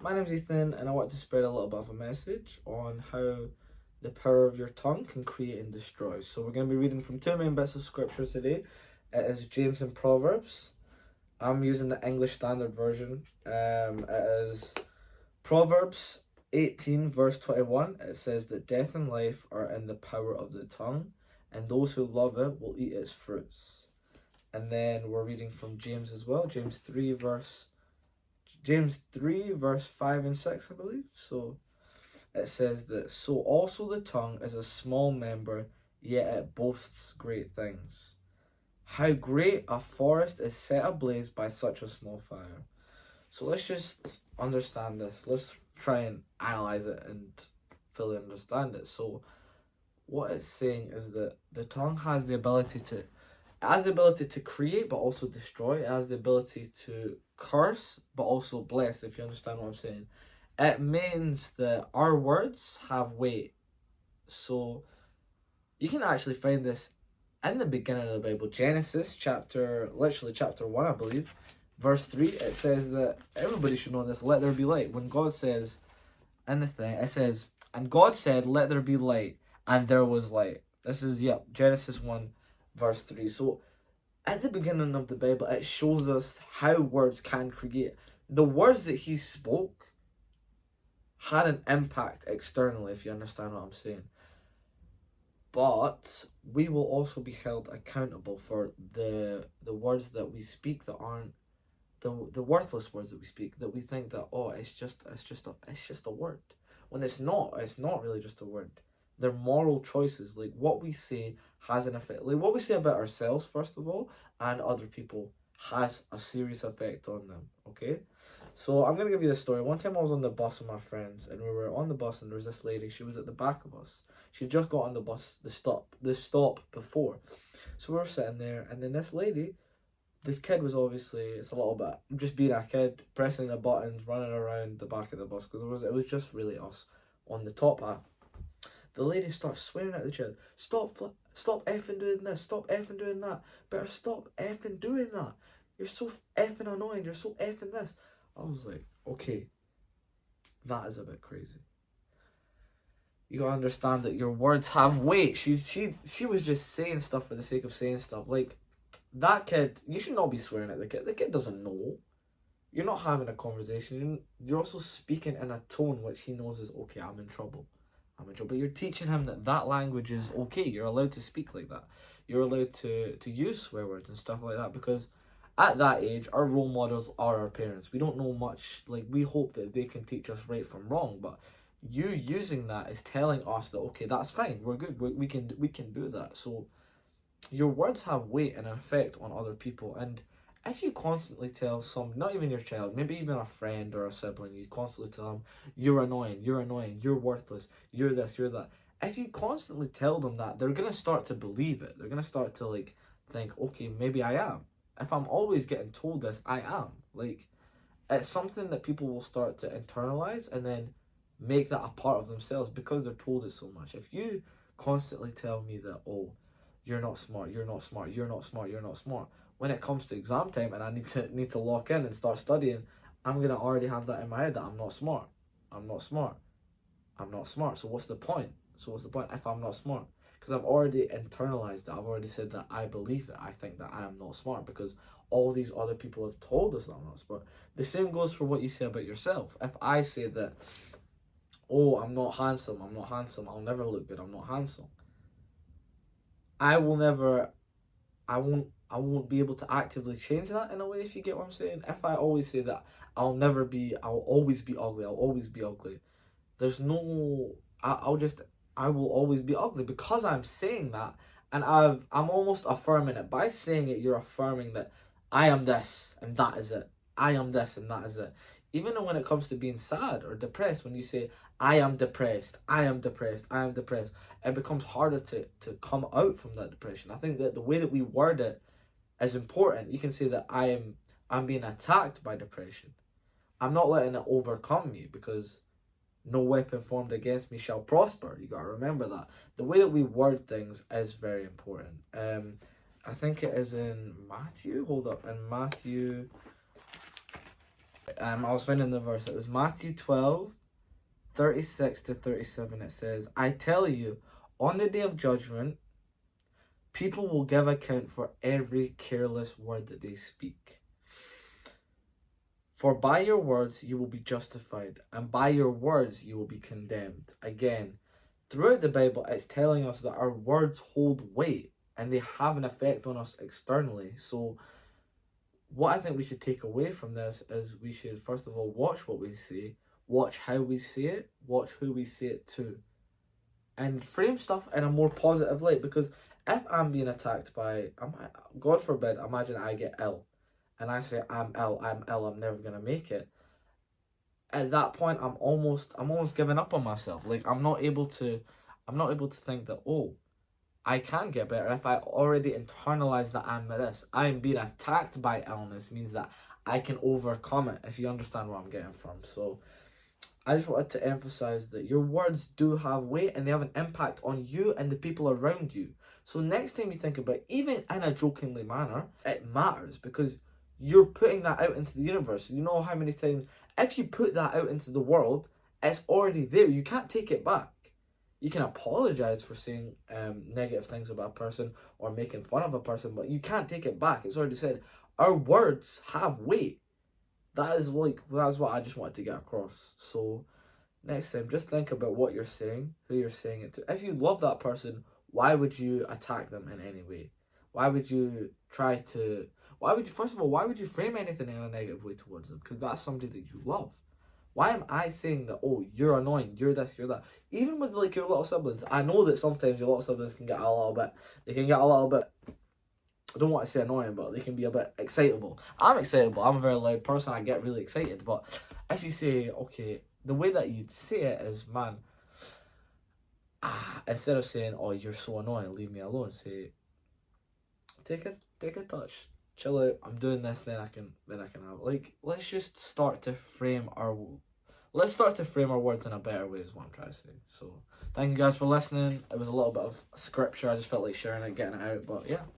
My name's Ethan, and I want to spread a little bit of a message on how the power of your tongue can create and destroy. So, we're going to be reading from two main bits of scripture today. It is James and Proverbs. I'm using the English Standard Version. It is Proverbs 18, verse 21. It says that death and life are in the power of the tongue, and those who love it will eat its fruits. And then we're reading from James as well, James 3, verse 5 and 6, I believe. So it says that, so also the tongue is a small member, yet it boasts great things. How great a forest is set ablaze by such a small fire. So let's just understand this. Let's try and analyze it and fully understand it. So what it's saying is that the tongue has the ability to create but also destroy. It has the ability to curse but also bless, if you understand what I'm saying. It means that our words have weight. So you can actually find this in the beginning of the Bible. Genesis chapter 1, I believe, verse 3. It says that everybody should know this. Let there be light. When God says in the thing, it says, and God said, let there be light, and there was light. This is, Genesis 1, verse 3. So at the beginning of the Bible, it shows us how words can create. The words that he spoke had an impact externally, if you understand what I'm saying. But we will also be held accountable for the words that we speak that aren't the worthless words that we speak, that we think that, oh, it's just a word, when it's not really just a word. They're moral choices. Like, what we say has an effect. Like, what we say about ourselves, first of all, and other people, has a serious effect on them. Okay, so I'm gonna give you this story. One time I was on the bus with my friends, and we were on the bus, and there was this lady. She was at the back of us. She just got on the bus, the stop before. So we were sitting there, and then this kid was obviously, it's a little bit just being a kid, pressing the buttons, running around the back of the bus, because it was just really us on the top half. The lady starts swearing at the child. Stop effing doing this. Stop effing doing that. Better stop effing doing that. You're so effing annoying. You're so effing this. I was like, okay, that is a bit crazy. You gotta understand that your words have weight. She was just saying stuff for the sake of saying stuff. Like, that kid, you should not be swearing at the kid. The kid doesn't know. You're not having a conversation. You're also speaking in a tone which he knows is, okay, I'm in trouble. But you're teaching him that language is okay. You're allowed to speak like that. You're allowed to use swear words and stuff like that, because at that age, our role models are our parents. We don't know much. Like, we hope that they can teach us right from wrong, but you using that is telling us that, okay, that's fine. We're good. We can do that. So your words have weight and an effect on other people. And if you constantly tell not even your child, maybe even a friend or a sibling, you constantly tell them, you're annoying, you're worthless, you're this, you're that. If you constantly tell them that, they're going to start to believe it. They're going to start to, like, think, okay, maybe I am. If I'm always getting told this, I am. Like, it's something that people will start to internalize and then make that a part of themselves because they're told it so much. If you constantly tell me that, oh, you're not smart, you're not smart, you're not smart, you're not smart, when it comes to exam time and I need to lock in and start studying, I'm gonna already have that in my head that I'm not smart. I'm not smart. I'm not smart. So what's the point? If I'm not smart? Because I've already internalized it. I've already said that I believe it. I think that I am not smart because all these other people have told us that I'm not smart. The same goes for what you say about yourself. If I say that, oh, I'm not handsome, I'll never look good, I'm not handsome, I will never, I won't be able to actively change that in a way, if you get what I'm saying. If I always say that I'll always be ugly, there's no, I will always be ugly because I'm saying that, and I'm almost affirming it. By saying it, you're affirming that I am this and that is it. I am this and that is it. Even when it comes to being sad or depressed, when you say I am depressed, it becomes harder to come out from that depression. I think that the way that we word it is important. You can say that I'm being attacked by depression. I'm not letting it overcome me, because no weapon formed against me shall prosper. You gotta remember that. The way that we word things is very important. I think it is in Matthew. Hold up, in Matthew I was finding the verse. It was Matthew 12:36-37. It says, I tell you, on the day of judgment, people will give account for every careless word that they speak. For by your words you will be justified, and by your words you will be condemned. Again, throughout the Bible, it's telling us that our words hold weight and they have an effect on us externally. So what I think we should take away from this is we should, first of all, watch what we say, watch how we say it, watch who we say it to, and frame stuff in a more positive light. Because if I'm being attacked by, God forbid, imagine I get ill, and I say, I'm ill, I'm never going to make it. At that point, I'm almost giving up on myself. Like, I'm not able to think that, oh, I can get better if I already internalize that I'm this. I'm being attacked by illness means that I can overcome it, if you understand where I'm getting from. So I just wanted to emphasize that your words do have weight and they have an impact on you and the people around you. So next time you think about it, even in a jokingly manner, it matters because you're putting that out into the universe. You know how many times, if you put that out into the world, it's already there. You can't take it back. You can apologize for saying negative things about a person or making fun of a person, but you can't take it back. It's already said. Our words have weight. That's what I just wanted to get across. So next time, just think about what you're saying, who you're saying it to. If you love that person, why would you attack them in any way? Why would you first of all, why would you frame anything in a negative way towards them? Because that's somebody that you love. Why am I saying that, oh, you're annoying, you're this, you're that? Even with like your little siblings, I know that sometimes your little siblings can get a little bit, I don't want to say annoying, but they can be a bit excitable. I'm excitable, I'm a very loud person, I get really excited. But if you say, okay, the way that you'd say it is, man, instead of saying, oh, you're so annoying, leave me alone, say, take a touch. Chill out, I'm doing this, then I can have, like, let's start to frame our words in a better way is what I'm trying to say. So thank you guys for listening. It was a little bit of scripture, I just felt like sharing it, getting it out, but yeah.